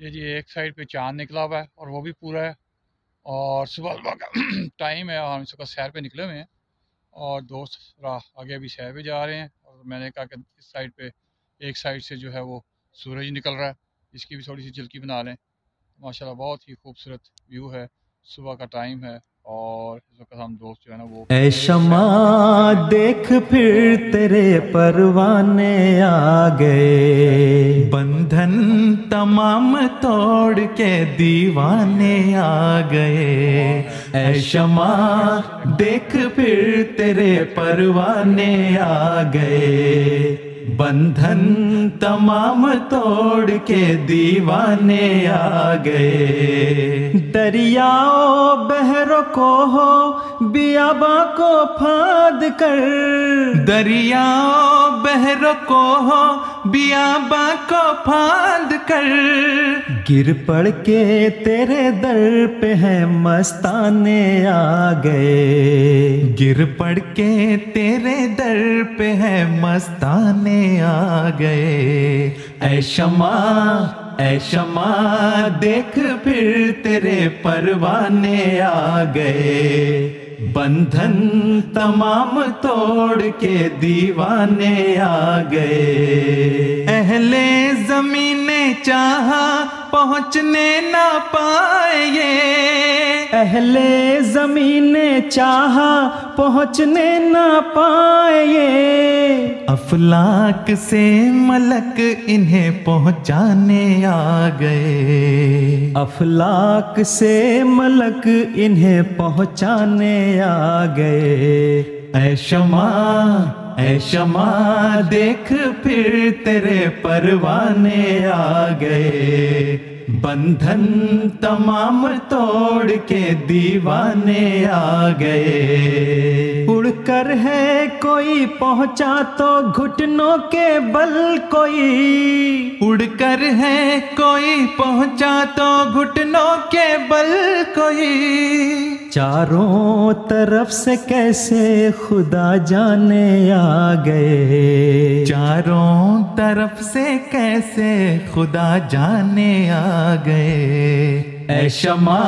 یہ جی ایک سائڈ پہ چاند نکلا ہوا ہے اور وہ بھی پورا ہے، اور صبح کا ٹائم ہے اور ہم اس وقت سیر پہ نکلے ہوئے ہیں، اور دوست آگے بھی سیر پہ جا رہے ہیں، اور میں نے کہا کہ اس سائڈ پہ ایک سائڈ سے جو ہے وہ سورج نکل رہا ہے، اس کی بھی تھوڑی سی جھلکی بنا لیں۔ ماشاءاللہ بہت ہی خوبصورت ویو ہے، صبح کا ٹائم ہے، اور اس وقت ہم دوست جو ہے نا وہ اے شمع دیکھ پھر تیرے پروانے آ گئے، بندھن تمام توڑ کے دیوانے آ گئے۔ اے شمع دیکھ پھر تیرے پروانے آ گئے، بندھن تمام توڑ کے دیوانے آ گئے۔ دریاؤ بحر کو ہو بیاباں کو پھاند کر، دریاؤ بحر کو ہو بیاباں کو پھاند کر، گر پڑ کے تیرے در پہ ہیں مستانے آ گئے، گر پڑ کے تیرے در پہ ہیں مستانے آ گئے۔ اے شمع اے شمع دیکھ پھر تیرے پروانے آ گئے، بندھن تمام توڑ کے دیوانے آ گئے۔ اہل زمین نے چاہا پہنچنے نہ پائے یہ، اہل زمین نے چاہا پہنچنے نہ پائے یہ، افلاک سے ملک انہیں پہنچانے آ گئے، افلاک سے ملک انہیں پہنچانے آ گئے۔ اے شمع اے شمع دیکھ پھر تیرے پروانے آ گئے، بندھن تمام توڑ کے دیوانے آ گئے۔ اڑ کر ہے کوئی پہنچا تو گھٹنوں کے بل کوئی، اڑ کر ہے کوئی پہنچا تو گھٹنوں کے بل کوئی، چاروں طرف سے کیسے خدا جانے آ گئے، چاروں طرف سے کیسے خدا جانے آ گئے۔ اے شمع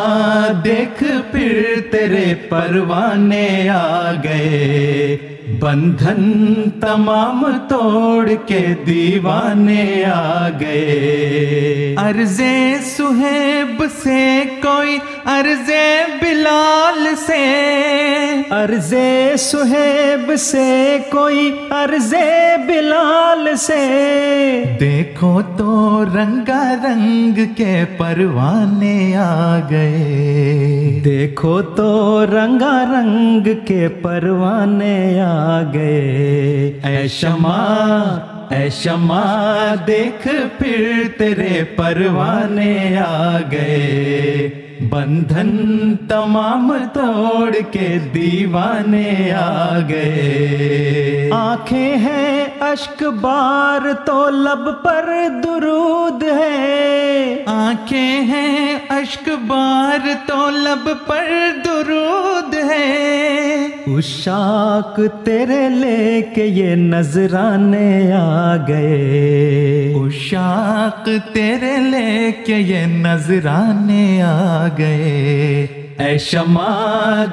دیکھ پھر تیرے پروانے آ گئے، بندھن تمام توڑ کے دیوانے آ گئے۔ عرض صہیب سے کوئی عرض بلال سے، عرض صہیب سے کوئی عرض بلال سے، دیکھو تو رنگا رنگ کے پروانے آ گئے، دیکھو تو رنگا رنگ کے پروانے آ گئے۔ اے شمع اے شمع دیکھ پھر تیرے پروانے آ گئے، بندھن تمام توڑ کے دیوانے آ گئے۔ آنکھیں ہیں اشک بار تو لب پر درود ہے، آنکھیں ہیں اشک بار تو لب پر درود ہے، عشاق تیرے لے کے یہ نذرانے آ گئے، عشاق تیرے لے کے یہ نذرانے آ گئے۔ اے شمع